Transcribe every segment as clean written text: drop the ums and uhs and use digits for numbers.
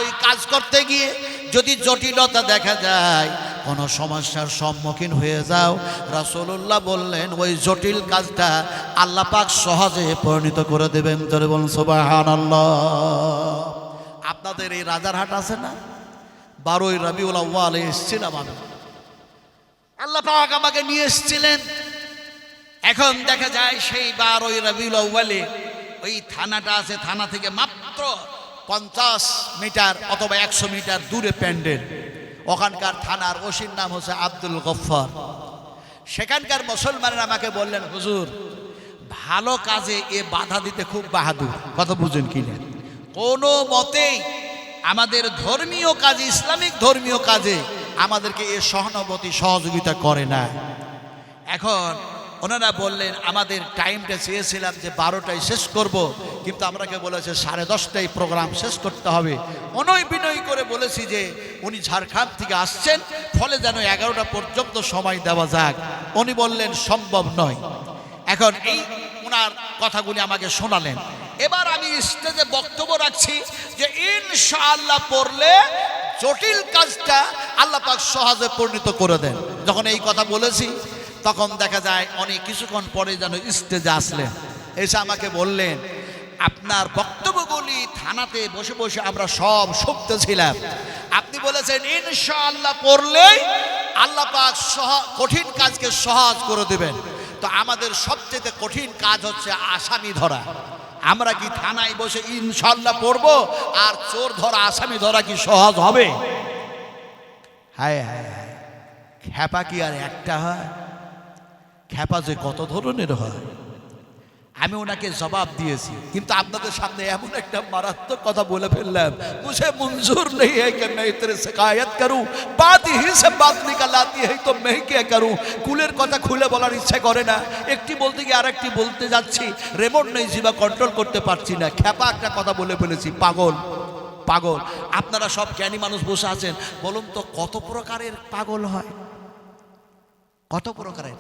ওই কাজ করতে গিয়ে যদি জটিলতা দেখা যায়, কোনো সমস্যার সম্মুখীন হয়ে যাও, রাসূলুল্লাহ বললেন ওই জটিল কাজটা আল্লাহ পাক সহজে পরিণত করে দেবেন। জোরে বলুন সুবহানাল্লাহ। আপনাদের এই রাজারহাট আছে না, 12ই রবিউল আউয়ালে এসেছিলাম আমি, আল্লাহ পাক আমাকে নিয়ে এসেছিলেন। এখন দেখা যায় সেই 12ই রবিউল আউয়ালে ওই থানাটা আছে, থানা থেকে মাত্র 50 মিটার অথবা 100 মিটার দূরে প্যান্ডেল। ওখানকার থানার ওসির নাম হচ্ছে আব্দুল গফফার। সেখানকার মুসলমানেরা আমাকে বললেন, হুজুর ভালো কাজে এ বাধা দিতে খুব বাহাদুর। কথা বুঝেন কিনা? কোনো মতেই আমাদের ধর্মীয় কাজে, ইসলামিক ধর্মীয় কাজে আমাদেরকে এ সহানুভূতি সহযোগিতা করে না। এখন ওনারা বললেন, আমাদের টাইমটা চেয়েছিলাম যে 12টায় শেষ করব, কিন্তু আমরাকে বলেছে 10:30টায় প্রোগ্রাম শেষ করতে হবে। অনয় বিনয় করে বলেছি যে উনি ঝাড়খণ্ড থেকে আসছেন, ফলে যেন 11টা পর্যন্ত সময় দেওয়া যাক। উনি বললেন সম্ভব নয়। এখন এই ওনার কথাগুলি আমাকে শোনালেন। এবার আমি স্টেজে বক্তব্য রাখছি যে ইনশাআল্লাহ পড়লে জটিল কাজটা আল্লাহ পাক সহজে পরিণত করে দেন। যখন এই কথা বলেছি, তখন দেখা যায় অনেক কিছুক্ষণ পরে যেন স্টেজে আসলেন, এসে আমাকে বললেন, আপনার বক্তব্যগুলি থানাতে বসে বসে আমরা সব শুনতেছিলাম। আপনি বলেছেন ইনশাআল্লাহ পড়লেই আল্লাহ পাক কঠিন কাজকে সহজ করে দেবেন। তো আমাদের সবচেয়ে কঠিন কাজ হচ্ছে আসামি ধরা। আমরা কি থানায় বসে ইনশাআল্লাহ পড়বো আর চোর ধরা, আসামি ধরা কি সহজ হবে? হায় হায় হায়, খ্যাপা কি আর একটা হয়? খ্যাপা যে কত ধরনের হয়। আমি ওনাকে জবাব দিয়েছি, কিন্তু আপনাদের সামনে এমন একটা মারাত্মক কথা বলে ফেললাম, মুঝে মঞ্জুর নেই है कि मैं तेरे शिकायत करूं, बात ही से बात निकल आती है तो मैं क्या करूं। কুলের কথা খুলে বলার ইচ্ছা করে না, একটি বলতে গিয়ে আরেকটি বলতে যাচ্ছি, রিমোট নেই, জিভা কন্ট্রোল করতে পারছি না। খ্যাপা একটা কথা বলে ফেলেছি, পাগল পাগল। আপনারা সব জ্ঞানী মানুষ বসে আছেন, বলুন তো কত প্রকারের পাগল হয়? কত প্রকারের?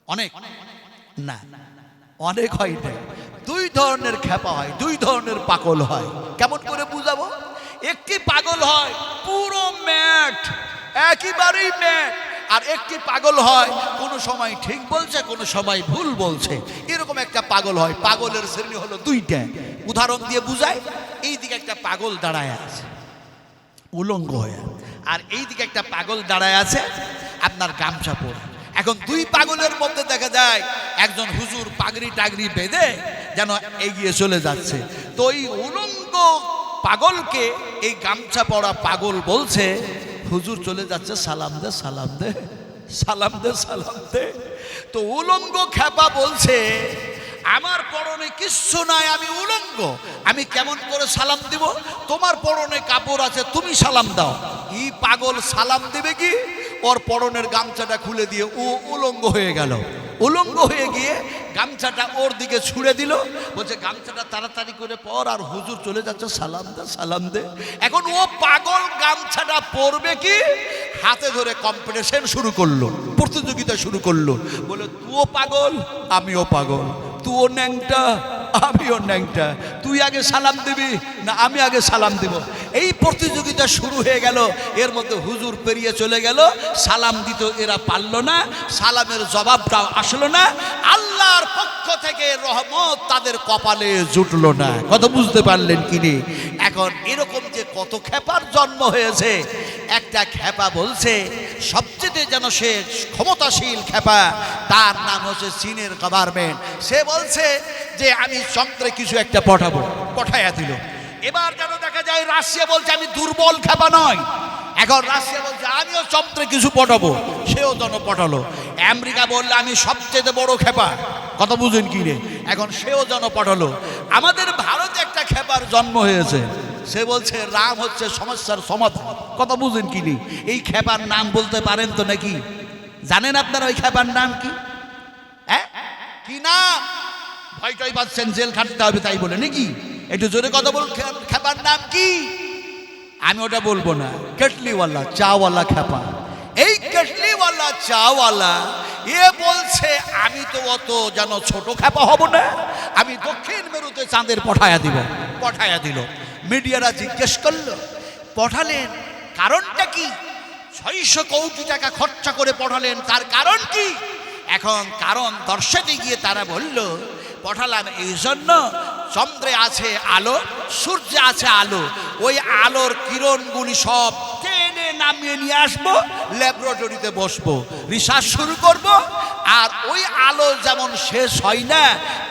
অনেক না, অনেক হয় না, দুই ধরনের খ্যাপা হয়, দুই ধরনের পাগল হয়। কেমন করে বুঝাবো? একটি পাগল হয় পুরো ম্যাট, একেবারেই ম্যাট, আর একটি পাগল হয় কোনো সময় ঠিক বলছে, কোনো সময় ভুল বলছে, এরকম একটা পাগল হয়। পাগলের শ্রেণী হলো দুইটা। উদাহরণ দিয়ে বুঝায়, এইদিকে একটা পাগল দাঁড়ায় আছে উলঙ্গ হয়ে, আর এইদিকে একটা পাগল দাঁড়ায় আছে আপনার গামছা পরে। এখন দুই পাগলের মধ্যে দেখা যায় একজন হুজুর পাগড়ি টাগড়ি বেঁধে যেন এগিয়ে চলে যাচ্ছে। তো এই উলঙ্গ পাগলকে এই গামছা পরা পাগল বলছে, হুজুর চলে যাচ্ছে, সালাম দে সালাম দে সালাম দে সালাম দে। তো উলঙ্গ খ্যাপা বলছে, আমার পরনে কিচ্ছু নাই, আমি উলঙ্গ, আমি কেমন করে সালাম দিব? তোমার পরনে কাপড় আছে, তুমি সালাম দাও। এই পাগল সালাম দেবে কি? ওর পরনের গামছাটা খুলে দিয়ে ও উলঙ্গ হয়ে গেল। উলঙ্গ হয়ে গিয়ে গামছাটা ওর দিকে ছুঁড়ে দিল, বলছে গামছাটা তাড়াতাড়ি করে পর, আর হুজুর চলে যাচ্ছে, সালাম দে সালাম দে। এখন ও পাগল গামছাটা পরবে কি? হাতে ধরে কম্পিটিশন শুরু করলো, প্রতিযোগিতা শুরু করলো। বলে তুইও পাগল, আমিও পাগল, তুইও ন্যাংটা, আমিও ন্যাংটা, তুই আগে সালাম দিবি না আমি আগে সালাম দিব। এই প্রতিযোগিতা শুরু হয়ে গেল। এর মধ্যে হুজুর পেরিয়ে চলে গেল, সালাম দিত এরা পারল না, সালামের জবাবটাও আসলো না, আল্লাহর পক্ষ থেকে রহমত তাদের কপালে জুটলো না। কত বুঝতে পারলেন কিনি? এখন এরকম যে কত খ্যাপার জন্ম হয়েছে। একটা খ্যাপা বলছে সবচেয়ে যেন সে ক্ষমতাশীল খ্যাপা, তার নাম হচ্ছে চীনের গভর্নমেন্ট। সে বলছে যে আমি চন্দ্রে কিছু একটা পাঠাবো, পাঠাইয়া দিল। এবার যেন দেখা যায় রাশিয়া বলছে আমি দুর্বল খ্যাপা নয়, এখন রাশিয়া বলছে আমিও চন্দ্রে কিছু পাঠাবো, সেও যেন পাঠালো। আমেরিকা বললে আমি সবচেয়ে বড় খ্যাপা, কথা বুঝেন কি রে, এখন সেও যেন পাঠালো। আমাদের ভারতে একটা খ্যাপার জন্ম হয়েছে, সে বলছে রাম হচ্ছে সমস্যার সমাধান, কথা বুঝেন কি নি? এই খ্যাপার নাম বলতে পারেন তো নাকি? জানেন আপনারা ওই খ্যাপার নাম কি? হ্যাঁ কি নাম? ভয়টাই পাচ্ছেন, জেল খাটতে হবে তাই বলে নাকি? একটু জোরে কথা বলুন, খ্যাপার নাম কি? আমি ওটা বলবো না, কেটলিওয়ালা চাওয়ালা খ্যাপা। এই কেটলিওয়ালা চাওয়ালা এ বলছে আমি তো অত যেন ছোট খ্যাপা হব না, আমি দক্ষিণ মেরুতে চাঁদের পাঠায়া দিব। পাঠায়া দিল, মিডিয়ারা জিজ্ঞেস করলো পাঠালেন কারণটা কি? 600 কোটি টাকা খরচা করে পাঠালেন, তার কারণ কি? এখন কারণ দর্শাতে গিয়ে তারা বলল পাঠালাম এই জন্য, চন্দ্রে আছে আলো, সূর্যে আছে আলো, ওই আলোর কিরণগুলি সব টেনে নামিয়ে নিয়ে আসবো, ল্যাবরেটরিতে বসবো, রিসার্চ শুরু করব, আর ওই আলো যেমন শেষ হয় না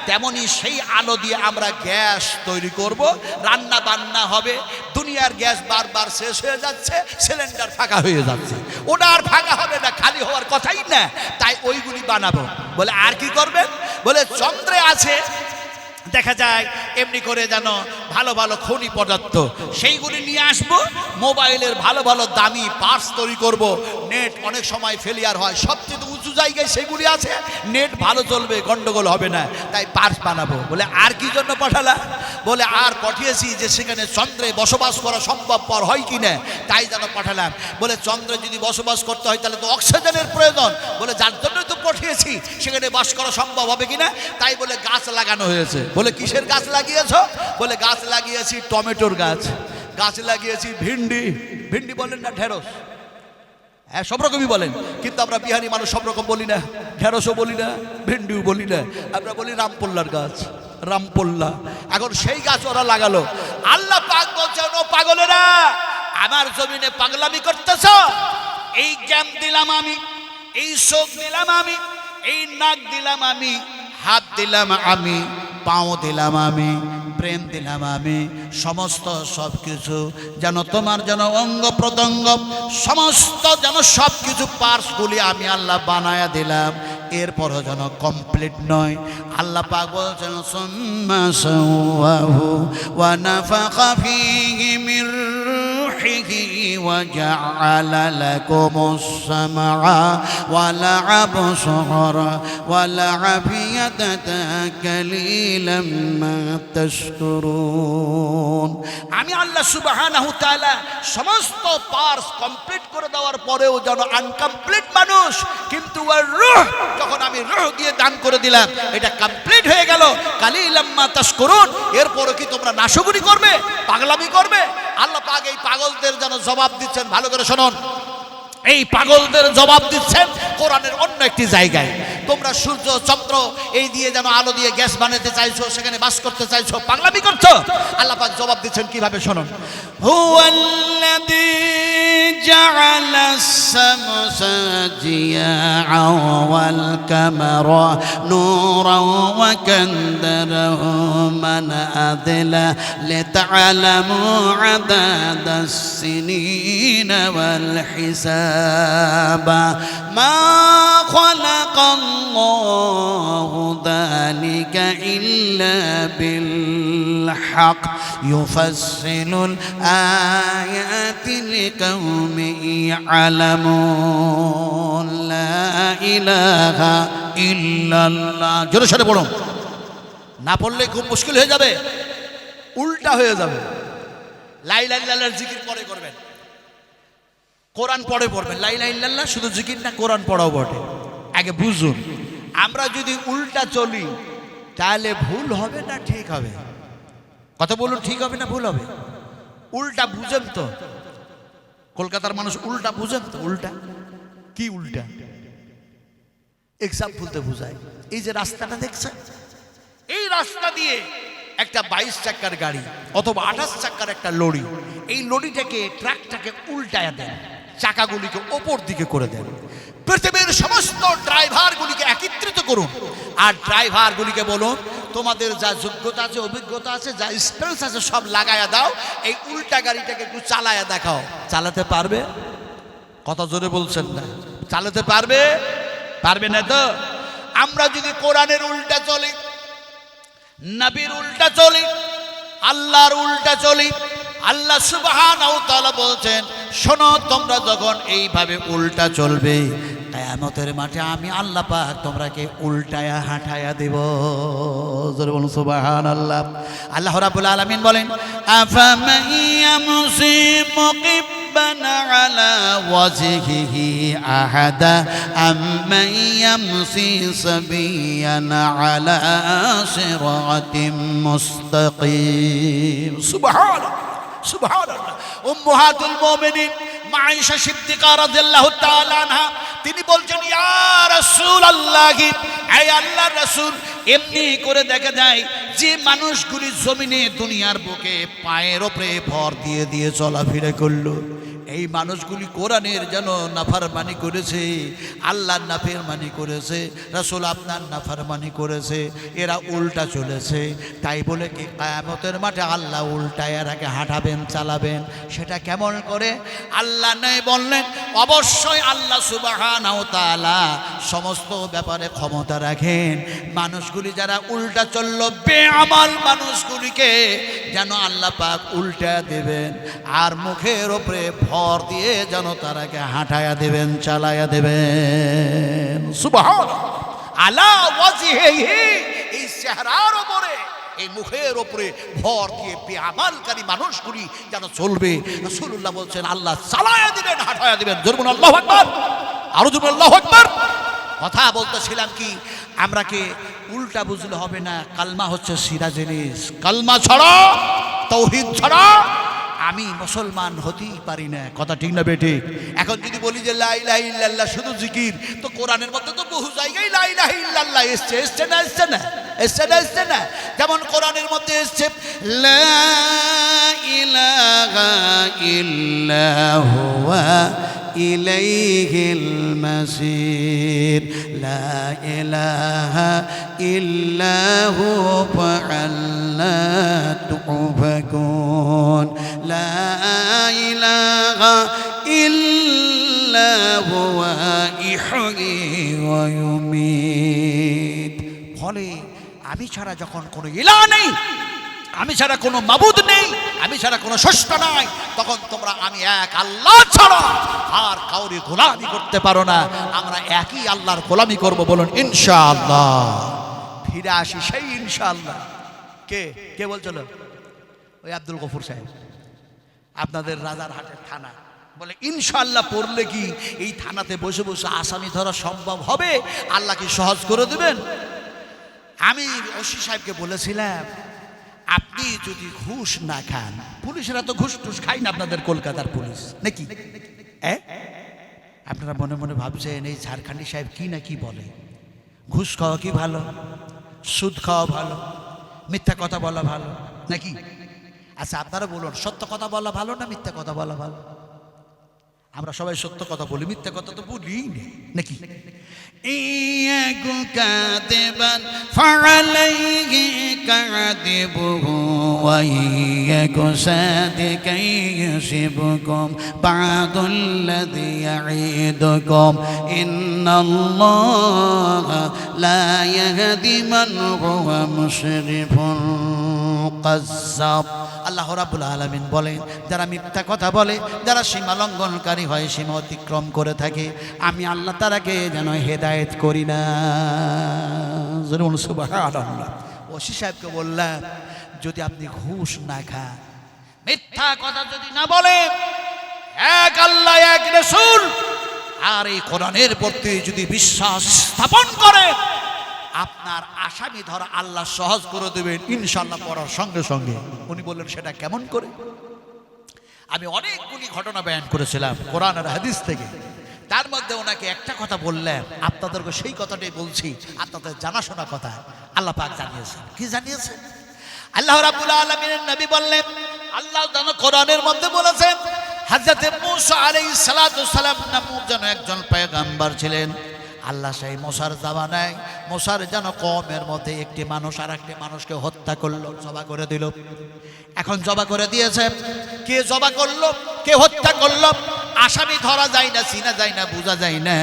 তেমনি সেই আলো দিয়ে আমরা গ্যাস তৈরি করব, রান্না বান্না হবে। দুনিয়ার গ্যাস বারবার শেষ হয়ে যাচ্ছে, সিলিন্ডার ফাঁকা হয়ে যাচ্ছে, ওটা আর ফাঁকা হবে না, খালি হওয়ার কথাই না, তাই ওইগুলি বানাবো। বলে আর কি করবেন? বলে চন্দ্রে আছে দেখা যায় এমনি করে যেন ভালো ভালো খনি পদার্থ, সেইগুলি নিয়ে আসবো, মোবাইলের ভালো ভালো দামি পার্টস তৈরি করব, নেট অনেক সময় ফেলিয়ার হয়, সবচেয়ে উঁচু জায়গায় সেগুলি আছে, নেট ভালো চলবে, গন্ডগোল হবে না, তাই পার্টস বানাবো। বলে আর কি জন্য পাঠালা? বলে আর পাঠিয়েছি যে সেখানে চন্দ্রে বসবাস করা সম্ভবপর হয় কি না, তাই যেন পাঠালাম। বলে চন্দ্রে যদি বসবাস করতে হয় তাহলে তো অক্সিজেনের প্রয়োজন, বলে যার জন্যই তো পাঠিয়েছি, সেখানে বাস করা সম্ভব হবে কিনা, তাই বলে গাছ লাগানো হয়েছে। বলে কিসের গাছ লাগিয়েছ? বলে গাছ লাগিয়েছি টমেটোর গাছ, গাছ লাগিয়েছি ভিন্ডি, ভিন্ডি বলেন না ঢেঁড়স, হ্যাঁ সব রকমই বলেন, কিন্তু আমরা বিহারি মানুষ সব রকম বলি না, ঢেঁড়সও বলি না, ভিন্ডিও বলি না, আমরা বলি রামপোল্লার গাছ, রামপোল্লা। এখন সেই গাছ ওরা লাগালো। আল্লাহ পাক বলছেন ও পাগলেরা, আমার জমিনে পাগলামি করতেছ, এই জ্ঞান দিলাম আমি, এই চোখ দিলাম আমি, এই নাক দিলাম আমি, হাত দিলাম আমি, পাও দিলাম আমি, প্রেম দিলাম আমি, সমস্ত সব কিছু যেন তোমার যেন অঙ্গ প্রত্যঙ্গ সমস্ত যেন সব কিছু পার্টসগুলি আমি আল্লাহ বানায়া দিলাম, এরপরও যেন কমপ্লিট নয়। আল্লাহ পাক বলছেন সুম্মা সাওয়াহু ওয়া নাফাখা ফীহি মির রূহিহি ওয়া জাআলা লাকুমুস সামআ ওয়াল আবসারা ওয়াল আফিয়াতা কালিলাম মা তাশকুরুন। আমি আল্লাহ সুবহানাহু ওয়া তাআলা সমস্ত পার্টস কমপ্লিট করে দেওয়ার পরেও যেন আনকমপ্লিট মানুষ, কিন্তু ওর রূহ যখন আমি রূহ দিয়ে দান করে দিলাম, এটা কমপ্লিট হয়ে গেল, কালিলাম মা তাশকুরুন। এরপরও কি তোমরা নাশকরি করবে, পাগলামি করবে? আল্লাহ পাক এই পাগলদের যেন জবাব দিচ্ছেন, ভালো করে শুনুন, এই পাগলদের জবাব দিচ্ছেন কোরআনের অন্য একটি জায়গায়। তোমরা সূর্য চন্দ্র এই দিয়ে যেন আলো দিয়ে গ্যাস বানাতে চাইছো, সেখানে বাস করতে চাইছো, পাগলামি করছো। আল্লাহ পাক জবাব দিচ্ছেন কিভাবে শুনুন, হুয়াল্লাযী জাআলাস শামসা জিয়াআন ওয়াল কামারা নূরান ওয়া কাদ্দারাহু মানাযিলা লিতা'লামু আদাদাস সিনিনা ওয়াল হিসাবা মা খালাকাল্লাহু যালিকা ইল্লা বিল হক ইউফাসসিলুল আয়াতি লিকাউমিন ইয়ালামুন লা ইলাহা ইল্লাল্লাহ। জোরে সরে পড়ুন, না পড়লে খুব মুশকিল হয়ে যাবে, উল্টা হয়ে যাবে। লা ইলাহা ইল্লাল্লাহর জিকির পরে করবেন, কোরআন পড়ে পড়বেন। লা ইলাহা ইল্লাল্লাহ শুধু জিকির না, কোরআন পড়াও বটে। আগে বুঝুন, আমরা যদি উল্টা চলি তাহলে ভুল হবে না ঠিক হবে? কথা বলুন, ঠিক হবে না ভুল হবে? উল্টা বুঝেন তো? কলকাতার মানুষ উল্টা বুঝেন তো? উল্টা কি উল্টা? এক্সাম্পল তো বুঝায়। এই যে রাস্তাটা দেখছেন, এই রাস্তা দিয়ে একটা 22 চাকার গাড়ি অথবা 28 চাকার একটা লরি, এই লরিটাকে ট্রাকটাকে উল্টায়া দেন, চাকাগুলিকে ওপর দিকে করে দেন। পৃথিবীর সমস্ত ড্রাইভারগুলিকে একত্রিত করুন, আর ড্রাইভারগুলিকে বলুন তোমাদের যা যোগ্যতা আছে, অভিজ্ঞতা আছে, যা স্পেলস আছে সব লাগায়া দাও, এই উল্টা গাড়িটাকে একটু চালায়া দেখাও। চালাতে পারবে? কত জোরে বলছেন না? চালাতে পারবে? পারবে না তো? আমরা যদি কোরআনের উল্টা চলি, নবীর উল্টা চলি, আল্লাহর উল্টা চলি, আল্লাহ সুবহানাহু ওয়া তাআলা বলছেন শোনো, তোমরা যখন এইভাবে উল্টা চলবে, কিয়ামতের মাঠে আমি আল্লাহ পাক তোমরাকে উল্টায়া হাঁটায়া দেব। জোরে বলুন সুবহানাল্লাহ। আল্লাহ রাব্বুল আলামিন বলেন আফামান ইয়ামশি মুকিব্বান আলা ওয়াজহিহি আহাদা আম্মান ইয়ামশি সাবিয়ান আলা সিরাতিম মুস্তাকিম। সুবহানাল্লাহ। সুবহানাল্লাহ। উম্মাহাতুল মুমিনিন মা আয়েশা সিদ্দিকা রাদিয়াল্লাহু তাআলা আনহা তিনি বলছেন, ইয়া রাসূলুল্লাহ, হে আল্লাহর রাসূল, এমনি করে দেখা যায় যে মানুষগুলি জমিনে দুনিয়ার বুকে পায়ের ওপরে ভর দিয়ে দিয়ে চলাফেরা করলো, এই মানুষগুলি কোরআনের যেন নাফরমানি করেছে, আল্লাহর নাফরমানি করেছে, রাসূল আপনার নাফরমানি করেছে, এরা উল্টা চলেছে। তাই বলে কি কিয়ামতের মাঠে আল্লাহ উল্টায় এরাকে হাঁটাবেন, চালাবেন? সেটা কেমন করে? আল্লাহ নাই বললেন, অবশ্যই আল্লাহ সুবহানাহু ওয়া তাআলা সমস্ত ব্যাপারে ক্ষমতা রাখেন। মানুষগুলি যারা উল্টা চললো, বেআমাল মানুষগুলিকে যেন আল্লাহ পাক উল্টা দেবেন, আর মুখের ওপরে ভর দিয়ে যেন তারাকে হাঁটায়া দেবেন, চালায়া দেবেন। সুবহানাল্লাহ। আলা ওয়াজহিহি, এই চেহারার উপরে, এই মুখের উপরে ভর দিয়ে বেআমালকারী মানুষগুলি যেন চলবে। রাসূলুল্লাহ বলছেন আল্লাহ চালায়া দিবেন, হাঁটায়া দিবেন। জোরে বলুন আল্লাহু আকবার, আরো জোরে আল্লাহু আকবার। কথা বলতেছিলাম কি, আমরা কি উল্টা বুঝলে হবে না। কালমা হচ্ছে সিরা জিনিস, কালমা ছাড়া, তাওহীদ ছাড়া আমি মুসলমান হতেই পারি না। কথা ঠিক না বেঠিক? এখন যদি বলি যে লা ইলাহা ইল্লাল্লাহ শুধু জিকির, তো কোরআনের মধ্যে তো বহু জায়গায় লা ইলাহা ইল্লাল্লাহ এসছে, এসছে না? এসছে না? এসছে না? এসছে না? যেমন কোরআনের মধ্যে এসছে লা ইলাহা ইল্লা হুয়া ইলাইহিল মাসির, লা ইলাহা ইল্লা হু ফাআল্লা তুফাকুন, লা ইলাহা ইল্লা হুয়া ইহয়ি ওয়া ইউমিত। ফলে আমি ছাড়া যখন কোনো ইলাহ নেই, আমি ছাড়া কোনো মাবুদ নেই, আমি ছাড়া কোনো স্রষ্টা নাই, তখন তোমরা আমি এক আল্লাহ ছাড়া আর কাউরি গোলামি করতে পারো না। আমরা একই আল্লাহর গোলামি করব, বলুন ইনশাআল্লাহ। ফিরে আসি সেই ইনশাআল্লাহ। কে কে বলছিল? ওই আব্দুল গফুর সাহেব, আপনাদের রাজারহাটের থানা। বলে ইনশাআল্লাহ পড়লে কি এই থানাতে বসে বসে আসামি ধরা সম্ভব হবে? আল্লাহ কি সহজ করে দেবেন? আমি ওসি সাহেবকে বলেছিলাম, আপনি যদি ঘুষ না খান, পুলিশেরা তো ঘুষ টুস খাই না আপনাদের কলকাতার পুলিশ নাকি? আপনারা মনে মনে ভাবছেন এই ঝাড়খণ্ডী সাহেব কি না কি বলে। ঘুষ খাওয়া কি ভালো? সুদ খাওয়া ভালো? মিথ্যা কথা বলা ভালো নাকি? আচ্ছা আপনারা বলুন, সত্য কথা বলা ভালো না মিথ্যা কথা বলা ভালো? আমরা সবাই সত্য কথা বলি, মিথ্যা কথা তো বলি নাকি? ইয়াকু কাযিবান ফাআলাইহি কাযিবুহু ওয়া ইয়াকু সাদিকান ইউসিবুকুম বা'দুল্লাযী ইয়াঈদুকুম ইন্নাল্লাহা লা ইয়াহদি মান হুয়া মুশরিফুন কাযযাব। আল্লাহ রাব্বুল আলামিন বলেন, যারা মিথ্যা কথা বলে, যারা সীমা লঙ্ঘনকারী হয়, সীমা অতিক্রম করে থাকে, আমি আল্লাহ তারাকে যেন হেদায়েত করি না। সুবহানাল্লাহ। ওসি সাহেবকে বললাম, যদি আপনি ঘুষ না খান, মিথ্যা কথা যদি না বলেন, এক আল্লাহ এক রাসূল আর এই কোরআনের প্রতি যদি বিশ্বাস স্থাপন করেন, আপনার আসামি ধরা আল্লাহ সহজ করে দেবেন ইনশাআল্লাহ পড়ার সঙ্গে সঙ্গে। উনি বললেন সেটা কেমন করে? আমি অনেকগুলি ঘটনা বয়ান করেছিলাম কোরআন আর হাদিস থেকে, তার মধ্যে ওনাকে একটা কথা বললেন, আপনাদেরকে সেই কথাটাই বলছি, আপনাদের জানাশোনা কথা আল্লাহ পাক জানিয়েছেন। কি জানিয়েছেন? আল্লাহ রাব্বুল আলামিনের নবী বললেন, আল্লাহ কোরআনের মধ্যে বলেছেন, হযরত মূসা আলাইহিস সালাতু সালাম নামক যেন একজন পয়গম্বর ছিলেন। আল্লাহ সেই মুসার জামানায় মুসার যেন কওমের মধ্যে একটি মানুষ আর একটি মানুষকে হত্যা করলো, জবা করে দিল। এখন জবা করে দিয়েছে, কে জবা করলো, কে হত্যা করলো, আসামি ধরা যায় না, চিনা যায় না, বোঝা যায় না।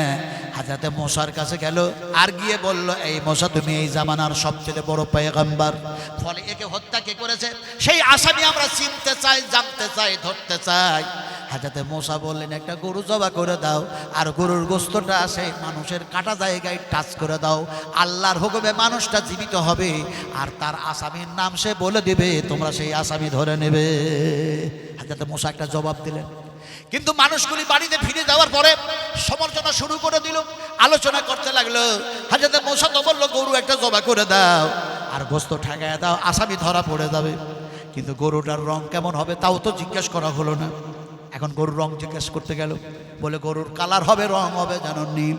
হযরত মুসার কাছে গেল আর গিয়ে বলল, এই মুসা তুমি এই জামানার সবচেয়ে বড় পয়গম্বর, ফলে একে হত্যা কে করেছে সেই আসামি আমরা চিনতে চাই, জানতে চাই, ধরতে চাই। হযরত মুসা বললেন, একটা গরু জবা করে দাও, আর গরুর গোশতটা সেই মানুষের কাটা জায়গায় টাচ করে দাও, আল্লাহর হুকুমে মানুষটা জীবিত হবে, আর তার আসামির নাম সে বলে দিবে, তোমরা সেই আসামি ধরে নেবে। হযরত মুসা একটা জবাব দিলেন। কিন্তু মানুষগুলি বাড়িতে ফিরে যাওয়ার পরে সমালোচনা শুরু করে দিল, আলোচনা করতে লাগলো। হযরত মুসা তো বলল, গরু একটা জবা করে দাও আর গোশত ঠাকায় দাও, আসামি ধরা পড়ে যাবে। কিন্তু গরুটার রং কেমন হবে তাও তো জিজ্ঞেস করা হলো না। এখন গরুর রং জিজ্ঞেস করতে গেল, বলে গরুর কালার হবে, রং হবে যেন নীল।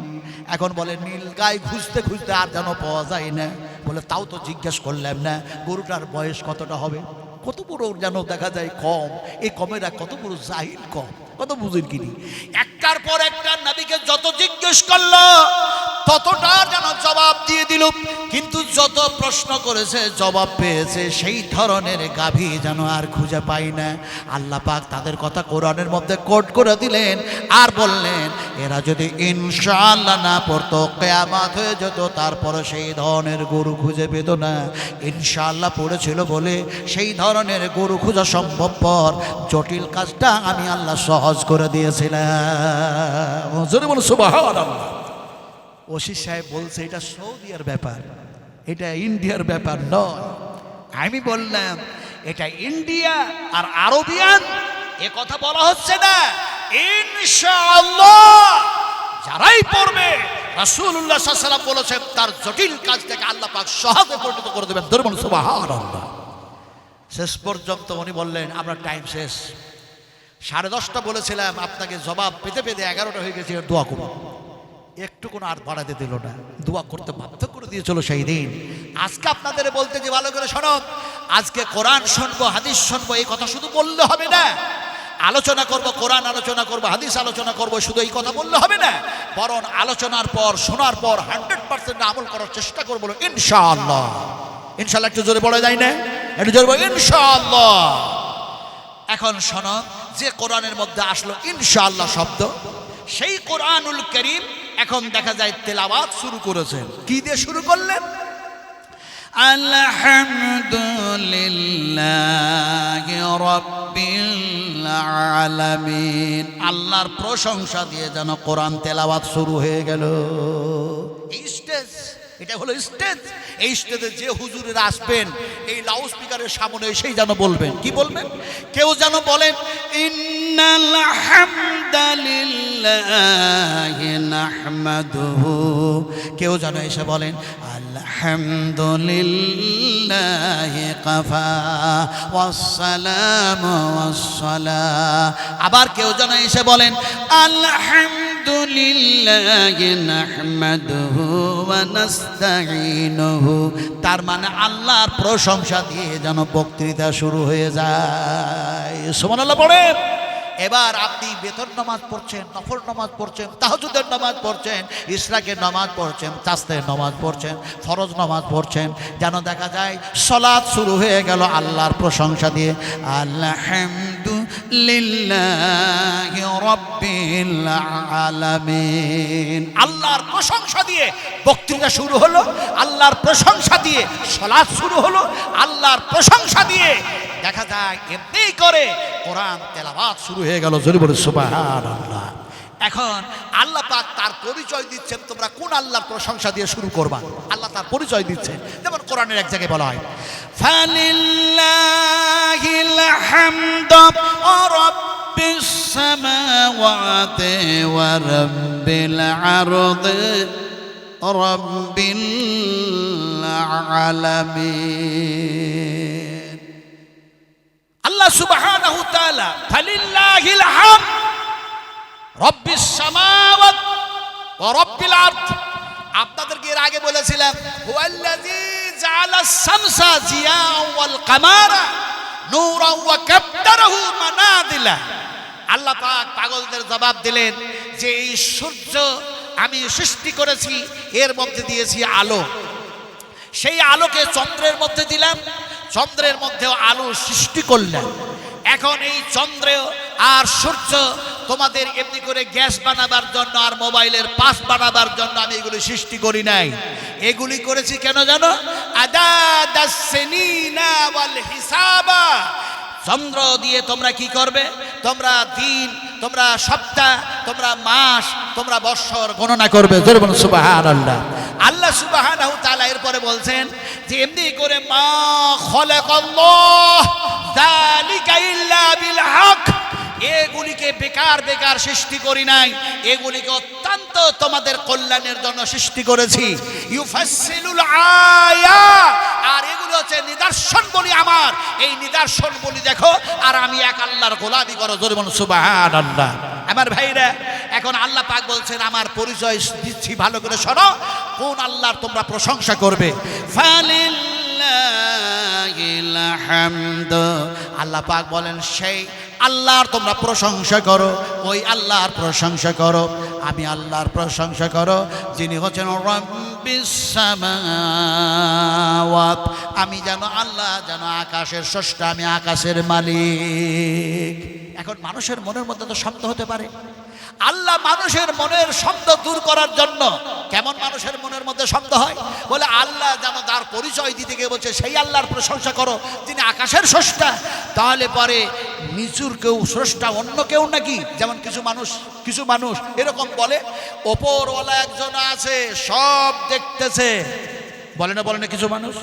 এখন বলে নীল গায়ে খুঁজতে খুঁজতে আর যেন পাওয়া যায় না, বলে তাও তো জিজ্ঞেস করলাম না গরুটার বয়স কতটা হবে। কত বড় যেন দেখা যায় কম, এই কমেরা কত বড় জাহিল কম, কত বুঝেন কিনি। একটার পর একটা নবীকে যত জিজ্ঞেস করলো ততটা যেন জবাব দিয়ে দিল, কিন্তু যত প্রশ্ন করেছে জবাব পেয়েছে সেই ধরনের গাভী যেন আর খুঁজে পাই না। আল্লাহ পাক তাদের কথা কোরআনের মধ্যে কোট করে দিলেন আর বললেন এরা যদি ইনশাআল্লাহ না পড়তো কিয়ামত হয়ে যেত, তারপরে সেই ধরনের গরু খুঁজে পেত না। ইনশাআল্লাহ পড়েছিল বলে সেই ধরনের গরু খোঁজা সম্ভবপর, জটিল কাজটা আমি আল্লাহ সহজ করে দিয়েছিলাম। জোরে বলো সুবহানাল্লাহ। ওসি সাহেব বলছে এটা সৌদিয়ার ব্যাপার, এটা ইন্ডিয়ার ব্যাপার নয়। আমি বললাম এটা ইন্ডিয়া আর আরবিয়ান এ কথা বলা হচ্ছে না। ইনশাআল্লাহ যারাই পড়বে রাসূলুল্লাহ সাল্লাল্লাহু আলাইহি ওয়াসাল্লাম বলেছেন তার জটিল কাজ থেকে আল্লাহ পাক সহজে পরিণত করে দেবেন। ধর্ম সুবহানাল্লাহ। শেষ পর্যন্ত উনি বললেন আমরা টাইম শেষ, 10:30 বলেছিলাম, আপনাকে জবাব পেতে পেতে 11টা হয়ে গেছে, দোয়া করুন। একটু কোনো আর বাড়াতে দিল না, দোয়া করতে বাধ্য করে দিয়েছিল সেই দিন। আজকে আপনাদের বলতে যে ভালো করে শোনো, আজকে কোরআন শুনবো হাদিস শুনবো এই কথা শুধু বললে হবে না, আলোচনা করব, কোরআন আলোচনা করব, হাদিস আলোচনা করব, শুধু এই কথা বললে হবে না, বরং আলোচনার পর শোনার পর 100% আমল করার চেষ্টা করবো ইনশাআল্লাহ। ইনশাআল্লাহ একটু জোরে বলা যায় না? একটু জোরে বলো ইনশাআল্লাহ। এখন শোনো, যে কোরআনের মধ্যে আসলো ইনশাআল্লাহ শব্দ, সেই কোরআনুল কারীম এখন দেখা যায় তেলাওয়াত শুরু করেছেন। কি দিয়ে শুরু করলেন? আলহামদুলিল্লাহি রাব্বিল আলামিন, আল্লাহর প্রশংসা দিয়ে যেন কোরআন তেলাওয়াত শুরু হয়ে গেল। এই স্টেজ, এটা হলো স্টেজ। এই স্টেজে যে হুজুরেরা আসবেন এই লাউড স্পিকারের সামনে সেই যেন বলবেন, কি বলবেন? কেউ যেন বলেন ইন্নাল হামদালিল্লাহি নাহমাদুহু, কেউ যেন এসে বলেন আলহামদুলিল্লাহি কাফা ওয়াসসালামু ওয়াসসালাম, আবার কেউ যেন এসে বলেন আলহামদুলিল্লাহি নাহমাদুহু ওয়া নাস্তাঈনুহু। তার মানে আল্লাহর প্রশংসা দিয়ে যেন বক্তৃতা শুরু হয়ে যায়। সুবহানাল্লাহ পড়ে। এবার আপনি বেতন নামাজ পড়ছেন, নফল নামাজ পড়ছেন, তাহাজ্জুদের নামাজ পড়ছেন, ইশরাকের নামাজ পড়ছেন, তাসবিহের নামাজ পড়ছেন, ফরজ নামাজ পড়ছেন, যেন দেখা যায় সালাত শুরু হয়ে গেল আল্লাহর প্রশংসা দিয়ে। আলহামদুলিল্লাহি রাব্বিল আলামিন, আল্লাহর প্রশংসা দিয়ে বক্তৃতা শুরু হলো, আল্লাহর প্রশংসা দিয়ে সালাত শুরু হলো, আল্লাহর প্রশংসা দিয়ে দেখা যায় এমনি করে কোরআন তেলাওয়াত শুরু হয়ে গেল। জোরে বলে সুবহানাল্লাহ। এখন আল্লাহ পাক তার পরিচয় দিচ্ছেন, তোমরা কোন আল্লাহর প্রশংসা দিয়ে শুরু করবা, আল্লাহ তার পরিচয় দিচ্ছেন। যেমন কোরআনের এক জায়গায় বলা হয় ফালিল্লাহিল হামদু রাব্বিস সামাওয়াতি ওয়া রাব্বিল আরদি রাব্বিল আলামিন। আল্লাহ সুবহানাহু ওয়া তাআলা ফালিল্লাহিল হামদ রাব্বিস সামাওয়াত ওয়া রাব্বিল আরদ। আপনাদেরকে এর আগে বলেছিলাম হুয়াল্লাযী জাআলাস শামসা জিয়াআন ওয়াল কামারা নূরান ওয়া কাদ্দারাহু মানাদিলা। আল্লাহ পাক পাগলদের জবাব দিলেন যে এই সূর্য আমি সৃষ্টি করেছি, এর মধ্যে দিয়েছি আলো, সেই আলোকে চন্দ্রের মধ্যে দিলাম, চন্দ্রের মধ্যেও আলো সৃষ্টি করলেন। এখন এই চন্দ্র আর সূর্য তোমাদের এমনি করে গ্যাস বানাবার জন্য আর মোবাইলের পাস বানাবার জন্য আমি এগুলি সৃষ্টি করি নাই। এগুলি করেছি কেন জানো? আদাদাস সিনিনা ওয়াল হিসাবা। চন্দ্র দিয়ে তোমরা কি করবে? তোমরা দিন, তোমরা সপ্তাহ, তোমরা মাস, তোমরা বৎসর গণনা করবে। জোরে বলুন সুবহানাল্লাহ। আল্লাহ সুবহানাহু ওয়া তাআলা এরপরে বলছেন যে এমনি করে মা খালাকাল্লাহ যালিকা ইল্লা বিল হক, এগুলিকে বেকার বেকার সৃষ্টি করি নাই, এগুলিকে অত্যন্ত তোমাদের কল্যাণের জন্য সৃষ্টি করেছি। ইউফাসসিলুল আয়াত, আর এগুলো হচ্ছে নিদর্শন বলি আমার, এই নিদর্শন বলি দেখো আর আমি এক আল্লাহর গোলামি করো। জোরে বলুন সুবহানাল্লাহ। আমার ভাইরা, এখন আল্লাহ পাক বলছেন আমার পরিচয় দিচ্ছি, ভালো করে শোনো, কোন আল্লাহর তোমরা প্রশংসা করবে। ফালিল্লাহিল হামদ, আল্লাহ পাক বলেন সেই আল্লাহর তোমরা প্রশংসা করো, ওই আল্লাহর প্রশংসা করো, আমি আল্লাহর প্রশংসা করো যিনি হচ্ছেন রাব্বিস সামাওয়াত, আমি যেন আল্লাহ যেন আকাশের স্রষ্টা, আমি আকাশের মালিক। এখন মানুষের মনের মধ্যে তো শব্দ হতে পারে, আল্লাহ মানুষের মনের শব্দ দূর করার জন্য, কেমন মানুষের মনের মধ্যে শব্দ হয় বলে আল্লাহ যেন তার পরিচয় দিতে গিয়ে বলছে সেই আল্লাহর প্রশংসা করো যিনি আকাশের স্রষ্টা। তাহলে পরে নিচুর কেউ স্রষ্টা অন্য কেউ নাকি? যেমন কিছু মানুষ এরকম বলে ওপরওয়ালা একজন আছে সব দেখতেছে, বলে না কিছু মানুষ।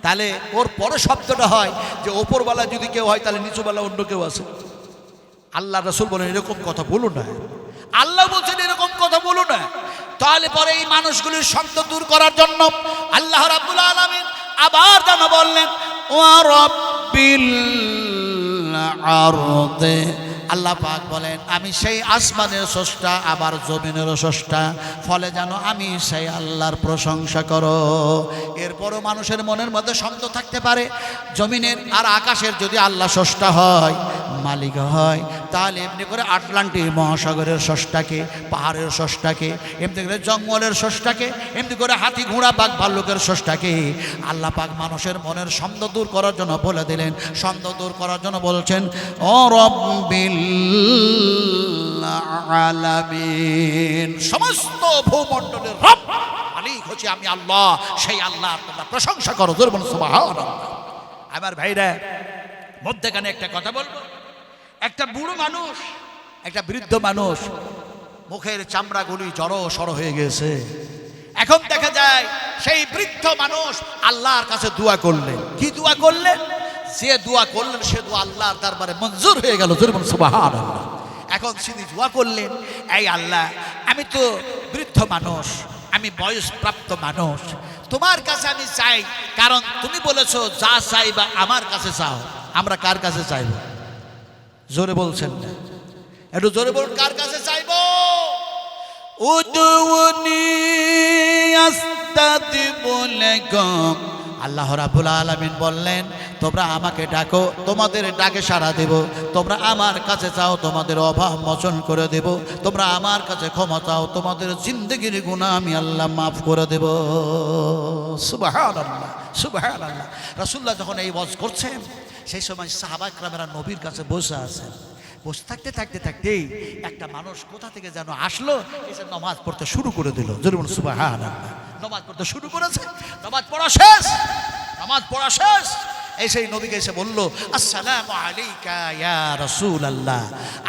তাহলে ওর পরে শব্দটা হয় যে ওপরওয়ালা যদি কেউ হয় তাহলে নিচুওয়ালা অন্য কেউ আছে। আল্লাহ রাসূল বলেন এরকম কথা বলো না, আল্লাহ বলছেন এরকম কথা বলো না। তাহলে পরে এই মানুষগুলির শব্দ দূর করার জন্য আল্লাহ রাব্বুল আলামিন আবার যেন বললেন ওয়া রাব্বিল আরদে, আল্লাহ পাক বলেন আমি সেই আসমানের স্রষ্টা আবার জমিনেরও স্রষ্টা, ফলে যেন আমি সেই আল্লাহর প্রশংসা করো। এরপরও মানুষের মনের মধ্যে সন্দেহ থাকতে পারে, জমিনের আর আকাশের যদি আল্লাহ স্রষ্টা হয়, মালিক হয়, তাহলে এমনি করে আটলান্টিক মহাসাগরের স্রষ্টাকে, পাহাড়ের স্রষ্টাকে, এমনি করে জঙ্গলের স্রষ্টাকে, এমনি করে হাতি ঘোড়া বাঘ ভাল্লুকের স্রষ্টাকে আল্লাহ পাক মানুষের মনের সন্দেহ দূর করার জন্য বলে দিলেন। সন্দেহ দূর করার জন্য বলছেন ও রব্বিল আলামিন, সমস্ত ভূমণ্ডলের রব মালিক হচ্ছে আমি আল্লাহ, সেই আল্লাহ তোমরা প্রশংসা করো। জোরে বলুন সুবহানাল্লাহ। আমার ভাইরা, মধ্যখানে একটা কথা বলবো, একটা বুড়ো মানুষ, একটা বৃদ্ধ মানুষ, মুখের চামড়াগুলি জড়ো সড়ো হয়ে গেছে। এখন দেখা যায় সেই বৃদ্ধ মানুষ আল্লাহর কাছে দোয়া করলেন। কি দোয়া করলেন? যে দোয়া করলেন সে দোয়া আল্লাহর দরবারে মঞ্জুর হয়ে গেল। জোরে বলুন সুবহানাল্লাহ। এখন তিনি দোয়া করলেন, এই আল্লাহ আমি তো বৃদ্ধ মানুষ, আমি বয়সপ্রাপ্ত মানুষ, তোমার কাছে আমি চাই, কারণ তুমি বলেছো যা চাইবা আমার কাছে চাও। আমরা কার কাছে চাইব? জোরে বলছেন না, একটু জোরে বলুন, কার কাছে চাইব? উদউনি আস্তাজিব লাকুম, আল্লাহ রাব্বুল আলামিন বললেন তোমরা আমাকে ডাকো, তোমাদের ডাকে সাড়া দেব। তোমরা আমার কাছে চাও, তোমাদের অভাব মোচন করে দেব। তোমরা আমার কাছে ক্ষমা চাও, তোমাদের জিন্দেগির গুনাহ আমি আল্লাহ মাফ করে দেব। সুবহানাল্লাহ সুবহানাল্লাহ। রাসূলুল্লাহ যখন এই ওয়াজ করছেন সেই সময় সাহাবা কেরামেরা নবীর কাছে বসে আছেন। বসে থাকতে থাকতে থাকতেই একটা মানুষ কোথা থেকে যেন আসলো, এসে নামাজ পড়তে শুরু করে দিল। জোরে বলুন সুবহানাল্লাহ। নামাজ পড়তে শুরু করেছে, নামাজ পড়া শেষ, এই সেই নবীকে এসে বলল আসসালামু আলাইকা ইয়া রাসূলুল্লাহ।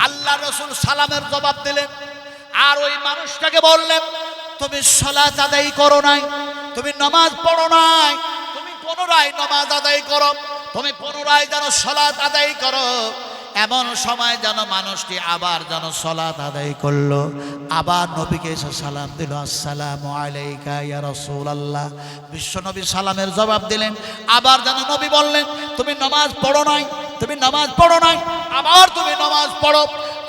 আল্লাহ রাসূল সালামের জবাব দিলেন, আর ওই মানুষটাকে বললেন তুমি সালাত আদায় করো নাই, তুমি নামাজ পড়ো নাই, তুমি পুনরায় নামাজ আদায় করো, তুমি পুনরায় যেন সালাত আদায় করো। এমন সময় যেন মানুষটি আবার যেন সালাত আদায় করলো, আবার নবীকে এসে সালাম দিল, আসসালামু আলাইকা ইয়া রাসূলুল্লাহ। বিশ্ব নবী সালামের জবাব দিলেন। আবার যেন নবী বললেন তুমি নামাজ পড়ো নাই, আবার তুমি নামাজ পড়ো।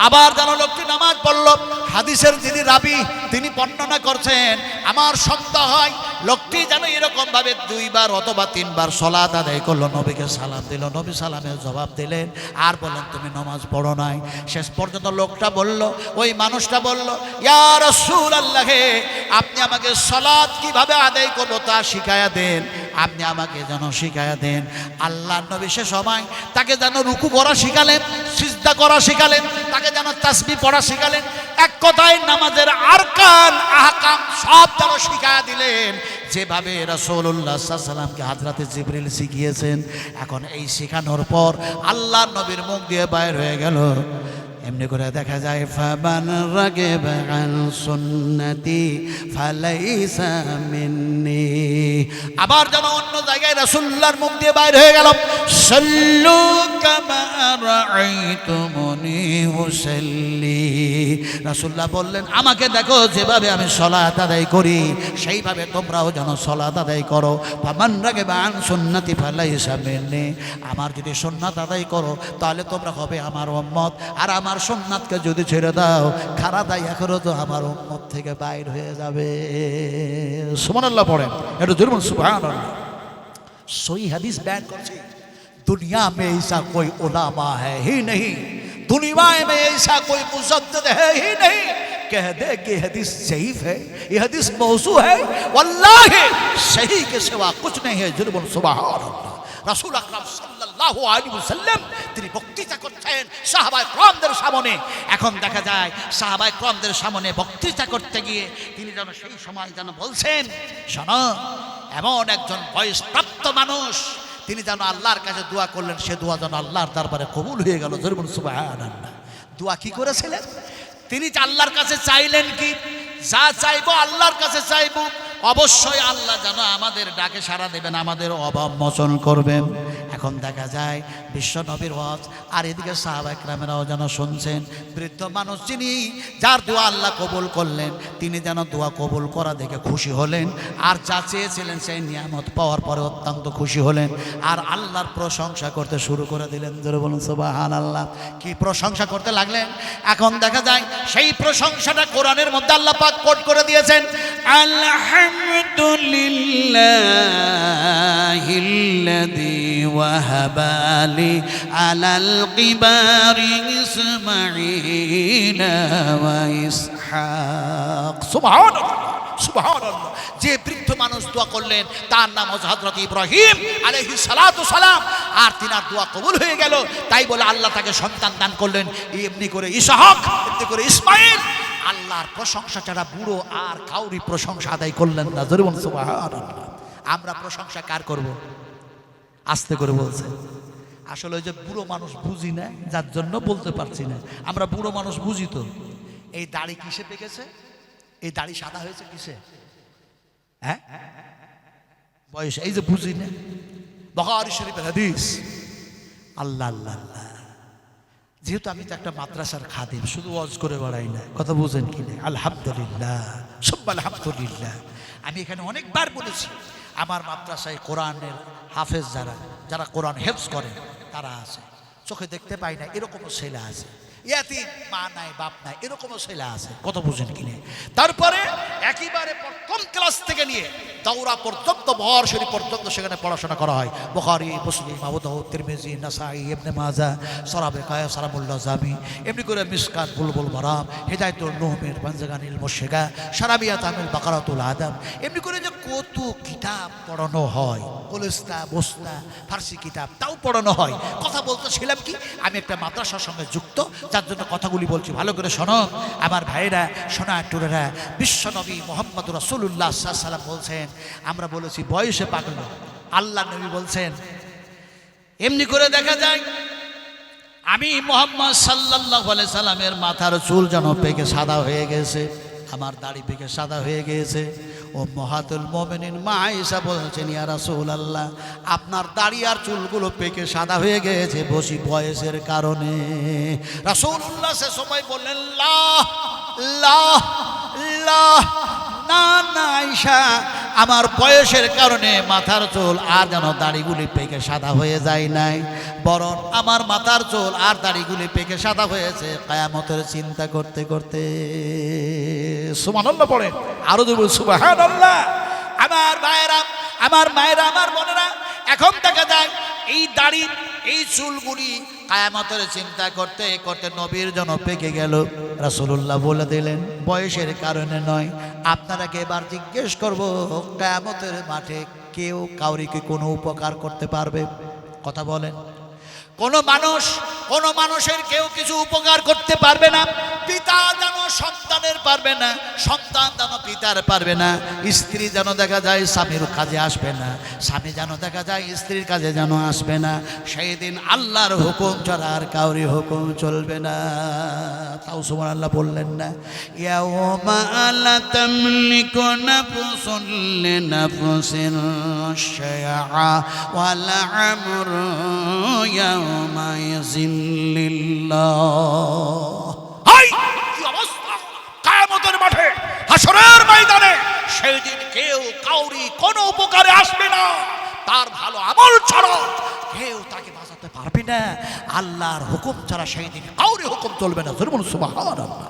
আবার যেন লোকটি নামাজ পড়ল। হাদিসের যিনি রাবি তিনি বর্ণনা করছেন, আমার সন্দেহ হয় লোকটি যেন এরকম ভাবে 2 বার অথবা 3 বার সালাত আদায় করলো, নবীকে সালাম দিল, নবী সালামের জবাব দিলেন, আর বলেন তুমি নামাজ পড়ো নাই। শেষ পর্যন্ত লোকটা বলল, ওই মানুষটা বলল, ইয়া রাসূলুল্লাহ, আপনি আমাকে সালাত কিভাবে আদায় করব তা শিখায়া দেন, আপনি আমাকে যেন শিখায়া দেন। আল্লাহর নবী সে সময় তাকে যেন রুকু করা শিখালেন, সিজদা করা শিখালেন, তাকে যেন তাসবিহ পড়া শিখালেন। এক কথায় নামাজের আরকান আহকাম সব যেন শিখায়া দিলেন, যেভাবে রাসূলুল্লাহ সাল্লাল্লাহু আলাইহি ওয়াসাল্লামকে হযরতে জিবরিল শিখিয়েছেন। এখন এই শেখানোর পর আল্লাহর নবীর মুখ দিয়ে বাইর হয়ে গেল, এমনি করে দেখা যায় ফামান রাগিবা আন সুন্নতি ফালাইসা মিন্নি। আবার যেন অন্য জায়গায় রাসূলুল্লাহর মুখ দিয়ে বাইর হয়ে গেল, সাল্লু কামা রাআইতুমুন রাআইতুনি উসাল্লি। রাসূলুল্লাহ বললেন, আমাকে দেখো যেভাবে আমি সালাত আদায় করি সেইভাবে তোমরাও যেন সালাত আদায় করো। ফামান রাগিবা আন সুন্নতি ফালাইসা মিন্নি। আমার যদি সুন্নাত আদায় করো তাহলে তোমরা হবে আমার উম্মত, আর আমার সুন্নাতকে যদি ছেড়ে দাও খাড়া দাইয়া করো তো আমার উম্মত থেকে বাইর হয়ে যাবে। সুবহানাল্লাহ পড়েন, একটু জোরে বলুন সুবহানাল্লাহ। সহি হাদিস বয়ান করছে, दुनिया में ऐसा कोई उलामा है ही नहीं, दुनिया में ऐसा कोई मुसद्दिद है ही नहीं कह दे कि हदीस ज़ईफ है, ये हदीस मौजू है, वल्लाहि सही के सिवा कुछ नहीं है। जुर्म सुभान अल्लाह। রাসূল আকরাম সাল্লাল্লাহু আলাইহি ওয়াসাল্লাম তিনি বক্তৃতা করছেন সাহাবায়ে কেরামদের সামনে। এখন দেখা যায় সাহাবায়ে কেরামদের সামনে বক্তৃতা করতে গিয়ে তিনি যেন সেই সময় যেন বলছেন, শোনো, এমন একজন বয়সপ্রাপ্ত মানুষ তিনি যেন আল্লাহর কাছে দোয়া করলেন, সে দোয়া যেন আল্লাহর দরবারে কবুল হয়ে গেল। জোরে বলুন সুবহানাল্লাহ। দোয়া কি করেছিলেন? তিনি আল্লাহর কাছে চাইলেন কি, যা চাইবো আল্লাহর কাছে চাইবো, অবশ্যই আল্লাহ যেন আমাদের ডাকে সাড়া দেবেন, আমাদের অভাব মোচন করবেন। এখন দেখা যায় বিশ্ব নবীর ওয়াজ, আর এদিকে সাহাবায়ে কেরামেরাও যেন শুনছেন। বৃদ্ধ মানুষ যিনি, যার দোয়া আল্লাহ কবুল করলেন, তিনি যেন দোয়া কবুল করা দেখে খুশি হলেন, আর যা চেয়েছিলেন সেই নিয়ামত পাওয়ার পরে অত্যন্ত খুশি হলেন, আর আল্লাহর প্রশংসা করতে শুরু করে দিলেন। জোরে বলুন সুবহানাল্লাহ। কি প্রশংসা করতে লাগলেন? এখন দেখা যায় সেই প্রশংসাটা কোরআনের মধ্যে আল্লাহ পাক কোট করে দিয়েছেন, আলহামদুলিল্লাহিল্লাযী ওয়াহাবা লি আলাল কিবারি ইসমাঈল ওয়া ইসহাক। সুবহানাল্লাহ সুবহানাল্লাহ। যে বৃদ্ধ মানুষ দোয়া করলেন তার নাম হযরত হযরত ইব্রাহিম আলাইহিস সালাতু সালাম, আর তিনার দোয়া কবুল হয়ে গেল। তাই বলে আল্লাহ তাকে সন্তান দান করলেন, এমনি করে ইসহাক, এমনি করে ইসমাঈল। আল্লাহর প্রশংসা ছাড়া বুড়ো আর কাউরি প্রশংসা আদায় করলেন না। জোরে বলুন সুবহানাল্লাহ। আমরা প্রশংসা কার করব? আস্তে করে বলছে। আসলে ওই যে বুড়ো মানুষ বুঝি না, যার জন্য বলতে পারছি না। আমরা বুড়ো মানুষ বুঝি তো, এই দাড়ি কিসে পেকেছে, এই দাড়ি সাদা হয়েছে কিসে, হ্যাঁ বয়স, এই যে বুঝি না। বুখারী শরীফের হাদিস। আল্লাহ আল্লাহ আল্লাহ। যেহেতু আমি তো একটা মাদ্রাসার খাদিম, শুধু ওয়াজ করে বেড়াই না, কথা বুঝেন কি না? আলহামদুলিল্লাহ সুবহান আলহামদুলিল্লাহ। আমি এখানে অনেকবার বলেছি, আমার মাদ্রাসায় কোরআনের হাফেজ যারা কোরআন হেফজ করে তারা আছে। চোখে দেখতে পাই না এরকমও ছেলে আছে, ইয়াতিম, মা নাই বাপ নাই এরকমও ছেলে আছে, কত বুঝেন কিনে। তারপরে একেবারে প্রথম ক্লাস থেকে নিয়ে দাওরা পর্যন্ত, বহর শরীফ পর্যন্ত সেখানে পড়াশোনা করা হয়। বুখারী, মুসলিম, আবু দাউদ, তিরমিজি, নাসাঈ, ইবনে মাজাহ, সরাবে কায়া, সারামুল্লাহ জামি, এমনি করে মিসকাত, বুলবুল মারাম, হিদায়াতুন নুহমির, পাঞ্জাগানিল মুশরিকা, সারাবিয়া তামিল, বাকারাতুল আদম, এমনি করে যে কত কিতাব পড়ানো হয়, কলিস্তা, বস্তা, ফার্সি কিতাব তাও পড়ানো হয়। কথা বলতেছিলাম কি, আমি একটা মাদ্রাসার সঙ্গে যুক্ত, যার জন্য কথাগুলি বলছি, ভালো করে শোনো আমার ভাইরা, শোনা টুরেরা। বিশ্বনবী মুহাম্মদ রাসূলুল্লাহ সাল্লাল্লাহু আলাইহি ওয়াসাল্লাম বলছেন, আমরা বলেছি বয়সে পাগল, আল্লাহ নবী বলছেন, এমনি করে দেখা যায় আমি মুহাম্মদ সাল্লাল্লাহু আলাইহি সাল্লামের মাথার চুল যেন পেকে সাদা হয়ে গেছে, আমার দাড়ি পেকে সাদা হয়ে গিয়েছে। উম্মাহাতুল মুমিনিন মা আয়েশা বলছেন, ইয়া রাসূলুল্লাহ, আপনার দাড়ি আর চুলগুলো পেকে সাদা হয়ে গিয়েছে বসি বয়সের কারণে। রাসূলুল্লাহ সে সময় বললেন, লা লা লা, না না আয়েশা, আমার বয়সের কারণে মাথার চুল আর যেন দাড়িগুলি পেকে সাদা হয়ে যায় নাই, বরং আমার মাথার চুল আর দাড়িগুলি পেকে সাদা হয়েছে কিয়ামতের চিন্তা করতে করতে। সুবহানাল্লাহ পড়েন, আরো দেব সুবহানাল্লাহ। আমার ভাইয়েরা, আমার মায়েরা, আমার বোনেরা, এখন দেখা যায় এই দাড়ি, এই চুলগুলি কিয়ামতের চিন্তা করতে করতে নবীর জন্য পেকে গেল। রাসূলুল্লাহ বলে দিলেন, বয়সের কারণে নয়। আপনারাকে এবার জিজ্ঞেস করব, কিয়ামতের মাঠে কেউ কাউরিকে কোনো উপকার করতে পারবে? কথা বলেন। কোনো মানুষের কেউ কিছু উপকার করতে পারবে না। পিতা যেন সন্তানের পারবে না, সন্তান যেন পিতার পারবে না, স্ত্রী যেন দেখা যায় স্বামীর কাজে আসবে না, স্বামী যেন দেখা যায় স্ত্রীর কাজে যেন আসবে না। সেই দিন আল্লাহর হুকুম ছাড়া আর কাউরি হুকুম চলবে না। তাও সুবহানাল্লাহ বললেন না? ইয়াউমা লা তামলিকু নাফসুন লিনাফসিন শাইআ ওয়াল আমরু ইয়াউমা ইয়াজিল্লিল্লাহ। হাই কি অবস্থা! কিয়ামতের মাঠে, হাসরের ময়দানে সেই দিন কেউ কাউরি কোনো উপকারে আসবে না। তার ভালো আমল ছাড়া কেউ তাকে বাঁচাতে পারবে না। আল্লাহর হুকুম ছাড়া সেই দিন কাউরি হুকুম চলবে না। সুবহানাল্লাহ।